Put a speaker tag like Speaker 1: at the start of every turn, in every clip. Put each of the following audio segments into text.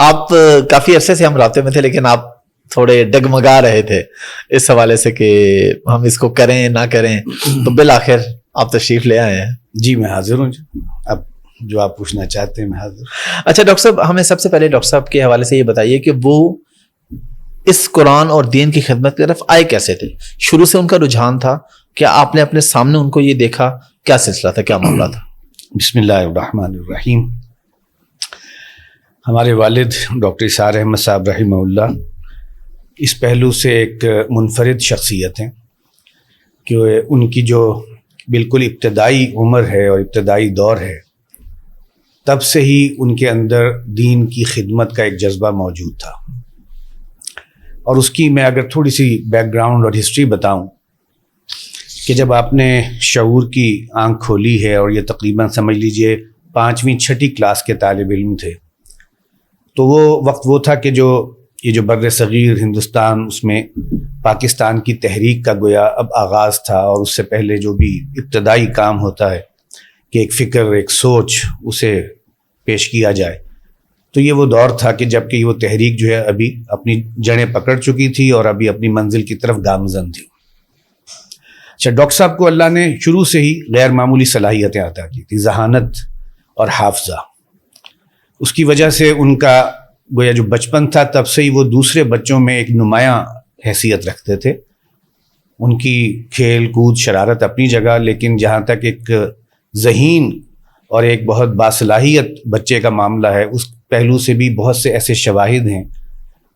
Speaker 1: آپ کافی عرصے سے ہم رابطے میں تھے، لیکن آپ تھوڑے ڈگمگا رہے تھے اس حوالے سے کہ ہم اس کو کریں نہ کریں، تو بالآخر آپ تشریف لے آئے ہیں.
Speaker 2: جی میں حاضر ہوں. اب جو آپ پوچھنا چاہتے ہیں میں حاضر.
Speaker 1: اچھا ڈاکٹر صاحب، ہمیں سب سے پہلے ڈاکٹر صاحب کے حوالے سے یہ بتائیے کہ وہ اس قرآن اور دین کی خدمت کی طرف آئے کیسے تھے؟ شروع سے ان کا رجحان تھا کہ آپ نے اپنے سامنے ان کو یہ دیکھا؟ کیا سلسلہ تھا، کیا معاملہ تھا؟
Speaker 2: بسم اللہ الرحمن الرحیم. ہمارے والد ڈاکٹر اسحاق احمد صاحب رحمہ اللہ اس پہلو سے ایک منفرد شخصیت ہیں کہ ان کی جو بالکل ابتدائی عمر ہے اور ابتدائی دور ہے، تب سے ہی ان کے اندر دین کی خدمت کا ایک جذبہ موجود تھا. اور اس کی میں اگر تھوڑی سی بیک گراؤنڈ اور ہسٹری بتاؤں کہ جب آپ نے شعور کی آنکھ کھولی ہے اور یہ تقریباً سمجھ لیجئے 5ویں 6ٹھی کلاس کے طالب علم تھے، تو وہ وقت وہ تھا کہ یہ جو بر صغیر ہندوستان، اس میں پاکستان کی تحریک کا گویا اب آغاز تھا. اور اس سے پہلے جو بھی ابتدائی کام ہوتا ہے کہ ایک فکر، ایک سوچ اسے پیش کیا جائے، تو یہ وہ دور تھا کہ جب کہ وہ تحریک جو ہے ابھی اپنی جڑیں پکڑ چکی تھی اور ابھی اپنی منزل کی طرف گامزن تھی. اچھا، ڈاکٹر صاحب کو اللہ نے شروع سے ہی غیر معمولی صلاحیتیں عطا کی تھی، ذہانت اور حافظہ. اس کی وجہ سے ان کا گویا جو بچپن تھا تب سے ہی وہ دوسرے بچوں میں ایک نمایاں حیثیت رکھتے تھے. ان کی کھیل کود شرارت اپنی جگہ، لیکن جہاں تک ایک ذہین اور ایک بہت باصلاحیت بچے کا معاملہ ہے، اس پہلو سے بھی بہت سے ایسے شواہد ہیں.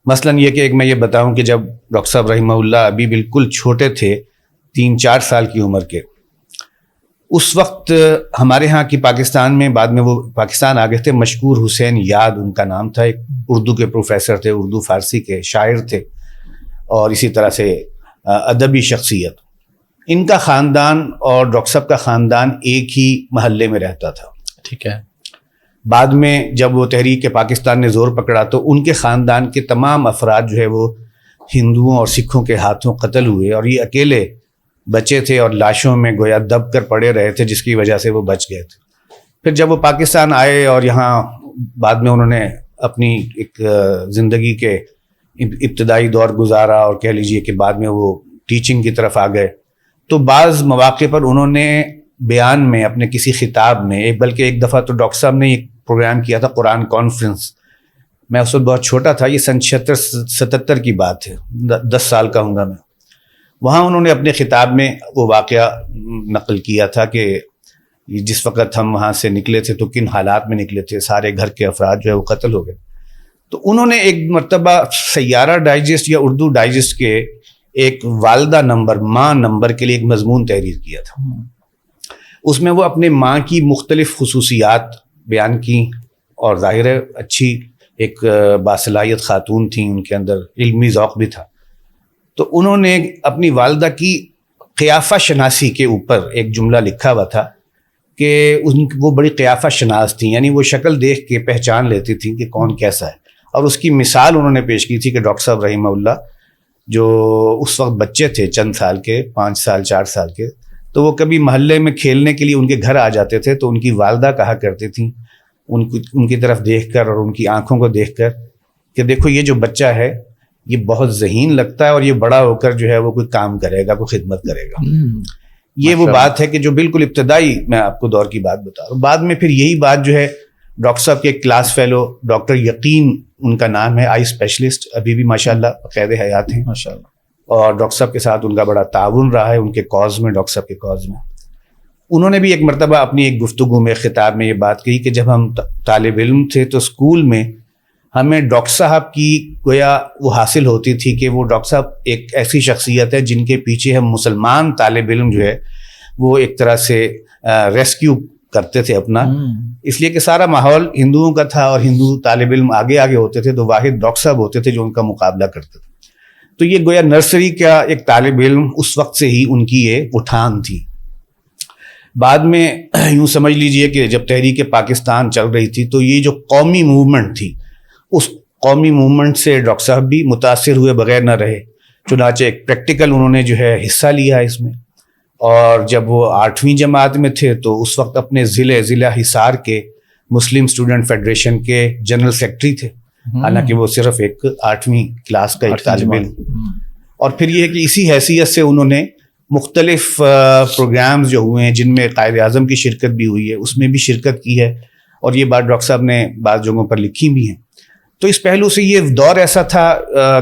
Speaker 2: مثلاً یہ کہ ایک میں یہ بتاؤں کہ جب ڈاکٹر صاحب رحمہ اللہ ابھی بالکل چھوٹے تھے، 3-4 سال کی عمر کے، اس وقت ہمارے ہاں کی پاکستان میں، بعد میں وہ پاکستان آ گئے تھے، مشکور حسین یاد ان کا نام تھا. ایک اردو کے پروفیسر تھے، اردو فارسی کے شاعر تھے، اور اسی طرح سے ادبی شخصیت. ان کا خاندان اور ڈاکٹر صاحب کا خاندان ایک ہی محلے میں رہتا تھا.
Speaker 1: ٹھیک ہے.
Speaker 2: بعد میں جب وہ تحریک پاکستان نے زور پکڑا تو ان کے خاندان کے تمام افراد جو ہے وہ ہندوؤں اور سکھوں کے ہاتھوں قتل ہوئے، اور یہ اکیلے بچے تھے اور لاشوں میں گویا دب کر پڑے رہے تھے، جس کی وجہ سے وہ بچ گئے تھے. پھر جب وہ پاکستان آئے اور یہاں بعد میں انہوں نے اپنی ایک زندگی کے ابتدائی دور گزارا، اور کہہ لیجئے کہ بعد میں وہ ٹیچنگ کی طرف آ گئے، تو بعض مواقع پر انہوں نے بیان میں اپنے کسی خطاب میں بلکہ ایک دفعہ تو ڈاکٹر صاحب نے ایک پروگرام کیا تھا قرآن کانفرنس. میں اس وقت بہت چھوٹا تھا، یہ سن 76-77 کی بات ہے، 10 سال کا ہوں گا میں. وہاں انہوں نے اپنے خطاب میں وہ واقعہ نقل کیا تھا کہ جس وقت ہم وہاں سے نکلے تھے تو کن حالات میں نکلے تھے، سارے گھر کے افراد جو ہے وہ قتل ہو گئے. تو انہوں نے ایک مرتبہ سیارہ ڈائجسٹ یا اردو ڈائجسٹ کے ایک والدہ نمبر، ماں نمبر کے لیے ایک مضمون تحریر کیا تھا. اس میں وہ اپنے ماں کی مختلف خصوصیات بیان کی، اور ظاہر ہے اچھی ایک باصلاحیت خاتون تھیں، ان کے اندر علمی ذوق بھی تھا. تو انہوں نے اپنی والدہ کی قیافہ شناسی کے اوپر ایک جملہ لکھا ہوا تھا کہ وہ بڑی قیافہ شناس تھیں، یعنی وہ شکل دیکھ کے پہچان لیتی تھیں کہ کون کیسا ہے. اور اس کی مثال انہوں نے پیش کی تھی کہ ڈاکٹر صاحب رحمہ اللہ جو اس وقت بچے تھے، چند سال کے، 5 سال 4 سال کے، تو وہ کبھی محلے میں کھیلنے کے لیے ان کے گھر آ جاتے تھے، تو ان کی والدہ کہا کرتی تھیں ان کی طرف دیکھ کر اور ان کی آنکھوں کو دیکھ کر کہ دیکھو یہ جو بچہ ہے یہ بہت ذہین لگتا ہے، اور یہ بڑا ہو کر جو ہے وہ کوئی کام کرے گا، کوئی خدمت کرے گا. یہ وہ بات ہے کہ جو بالکل ابتدائی میں آپ کو دور کی بات بتا رہا ہوں. بعد میں پھر یہی بات جو ہے ڈاکٹر صاحب کے کلاس فیلو ڈاکٹر یقین ان کا نام ہے، آئی اسپیشلسٹ، ابھی بھی ماشاءاللہ قید حیات ہیں
Speaker 1: ماشاءاللہ،
Speaker 2: اور ڈاکٹر صاحب کے ساتھ ان کا بڑا تعاون رہا ہے ان کے کاز میں، ڈاکٹر صاحب کے کاز میں. انہوں نے بھی ایک مرتبہ اپنی ایک گفتگو میں خطاب میں یہ بات کہی کہ جب ہم طالب علم تھے تو اسکول میں ہمیں ڈاکٹر صاحب کی گویا وہ حاصل ہوتی تھی کہ وہ ڈاکٹر صاحب ایک ایسی شخصیت ہے جن کے پیچھے ہم مسلمان طالب علم جو ہے وہ ایک طرح سے ریسکیو کرتے تھے اپنا، اس لیے کہ سارا ماحول ہندوؤں کا تھا اور ہندو طالب علم آگے آگے ہوتے تھے، تو واحد ڈاکٹر صاحب ہوتے تھے جو ان کا مقابلہ کرتے تھے. تو یہ گویا نرسری کا ایک طالب علم اس وقت سے ہی ان کی یہ اٹھان تھی. بعد میں یوں سمجھ لیجئے کہ جب تحریک پاکستان چل رہی تھی تو یہ جو قومی موومنٹ تھی، اس قومی موومنٹ سے ڈاکٹر صاحب بھی متاثر ہوئے بغیر نہ رہے. چنانچہ ایک پریکٹیکل انہوں نے جو ہے حصہ لیا اس میں، اور جب وہ 8ویں جماعت میں تھے تو اس وقت اپنے ضلع حصار کے مسلم اسٹوڈنٹ فیڈریشن کے جنرل سیکرٹری تھے. حالانکہ وہ صرف ایک 8ویں کلاس کا ایک طالب علم. اور پھر یہ ہے کہ اسی حیثیت سے انہوں نے مختلف پروگرامز جو ہوئے ہیں جن میں قائد اعظم کی شرکت بھی ہوئی ہے اس میں بھی شرکت کی ہے, اور یہ بات ڈاکٹر صاحب نے بعض جگہوں پر لکھی بھی ہیں. تو اس پہلو سے یہ دور ایسا تھا,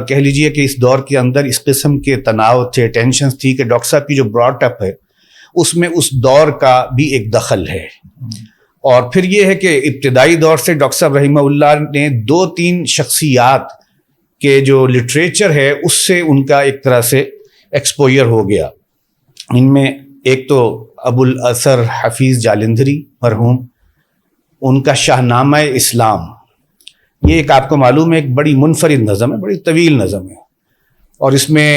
Speaker 2: کہہ لیجئے کہ اس دور کے اندر اس قسم کے تناؤ تھے, ٹینشنز تھی, کہ ڈاکٹر صاحب کی جو براٹ اپ ہے اس میں اس دور کا بھی ایک دخل ہے. اور پھر یہ ہے کہ ابتدائی دور سے ڈاکٹر صاحب رحمہ اللہ نے 2-3 شخصیات کے جو لٹریچر ہے اس سے ان کا ایک طرح سے ایکسپوئر ہو گیا. ان میں ایک تو ابو الاثر حفیظ جالندھری مرحوم, ان کا شاہ نامہ اسلام, یہ ایک آپ کو معلوم ہے ایک بڑی منفرد نظم ہے, بڑی طویل نظم ہے, اور اس میں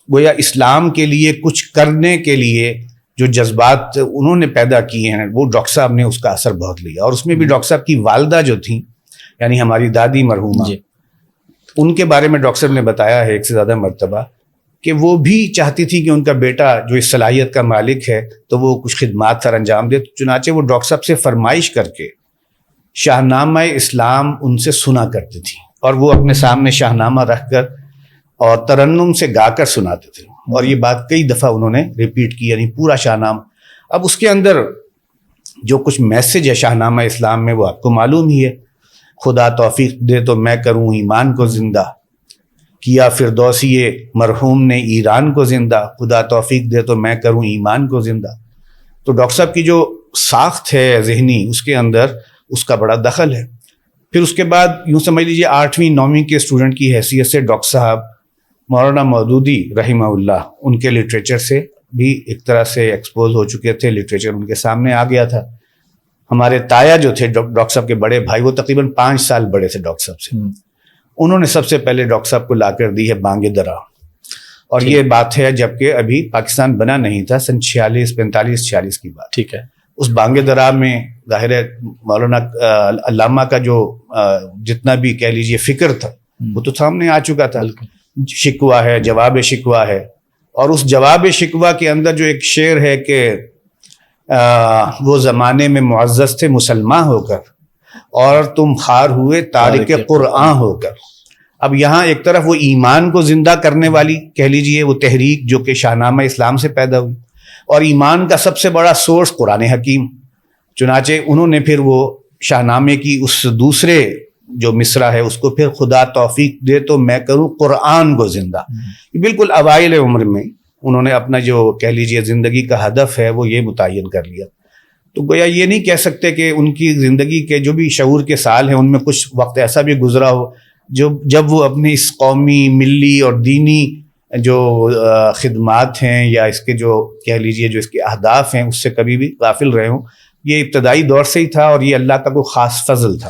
Speaker 2: گویا اسلام کے لیے کچھ کرنے کے لیے جو جذبات انہوں نے پیدا کیے ہیں وہ ڈاکٹر صاحب نے اس کا اثر بہت لیا. اور اس میں بھی ڈاکٹر صاحب کی والدہ جو تھیں یعنی ہماری دادی مرحومہ, ان کے بارے میں ڈاکٹر صاحب نے بتایا ہے ایک سے زیادہ مرتبہ کہ وہ بھی چاہتی تھی کہ ان کا بیٹا جو اس صلاحیت کا مالک ہے تو وہ کچھ خدمات سر انجام دے. چنانچہ وہ ڈاکٹر صاحب سے فرمائش کر کے شاہ نامہ اسلام ان سے سنا کرتی تھی, اور وہ اپنے سامنے شاہ نامہ رکھ کر اور ترنم سے گا کر سناتے تھے. اور یہ بات کئی دفعہ انہوں نے ریپیٹ کی, یعنی پورا شاہ نامہ. اب اس کے اندر جو کچھ میسج ہے شاہ نامہ اسلام میں وہ آپ کو معلوم ہی ہے, خدا توفیق دے تو میں کروں ایمان کو زندہ, کیا فردوسی مرحوم نے ایران کو زندہ, خدا توفیق دے تو میں کروں ایمان کو زندہ. تو ڈاکٹر صاحب کی جو ساخت ہے ذہنی اس کے اندر اس کا بڑا دخل ہے. پھر اس کے بعد یوں سمجھ لیجیے 8ویں 9ویں کے اسٹوڈنٹ کی حیثیت سے ڈاکٹر صاحب مولانا مودودی رحمہ اللہ ان کے لٹریچر سے بھی ایک طرح سے ایکسپوز ہو چکے تھے, لٹریچر ان کے سامنے آ گیا تھا. ہمارے تایا جو تھے ڈاکٹر صاحب کے بڑے بھائی, وہ تقریباً 5 سال بڑے تھے ڈاکٹر صاحب سے, انہوں نے سب سے پہلے ڈاکٹر صاحب کو لا کر دی ہے بانگ درا. اور یہ بات ہے جبکہ ابھی پاکستان بنا نہیں تھا, سن 46 45 46 کی بات.
Speaker 1: ٹھیک ہے. اس
Speaker 2: بانگ درا میں ظاہر ہے مولانا علامہ کا جو جتنا بھی کہہ لیجیے فکر تھا وہ تو سامنے آ چکا تھا. شکوہ ہے, جواب شکوہ ہے, اور اس جواب شکوہ کے اندر جو ایک شعر ہے کہ وہ زمانے میں معزز تھے مسلمان ہو کر اور تم خار ہوئے تارک قرآن ہو کر. اب یہاں ایک طرف وہ ایمان کو زندہ کرنے والی کہہ لیجئے وہ تحریک جو کہ شاہ نامہ اسلام سے پیدا ہوئی, اور ایمان کا سب سے بڑا سورس قرآن حکیم. چنانچہ انہوں نے پھر وہ شاہ نامے کی اس دوسرے جو مصرع ہے اس کو پھر خدا توفیق دے تو میں کروں قرآن کو زندہ. بالکل اوائل عمر میں انہوں نے اپنا جو کہہ لیجئے زندگی کا ہدف ہے وہ یہ متعین کر لیا. تو گویا یہ نہیں کہہ سکتے کہ ان کی زندگی کے جو بھی شعور کے سال ہیں ان میں کچھ وقت ایسا بھی گزرا ہو جب وہ اپنے اس قومی ملی اور دینی جو خدمات ہیں یا اس کے جو کہہ لیجئے جو اس کے اہداف ہیں اس سے کبھی بھی غافل رہے ہوں. یہ ابتدائی دور سے ہی تھا اور یہ اللہ کا کوئی خاص فضل تھا.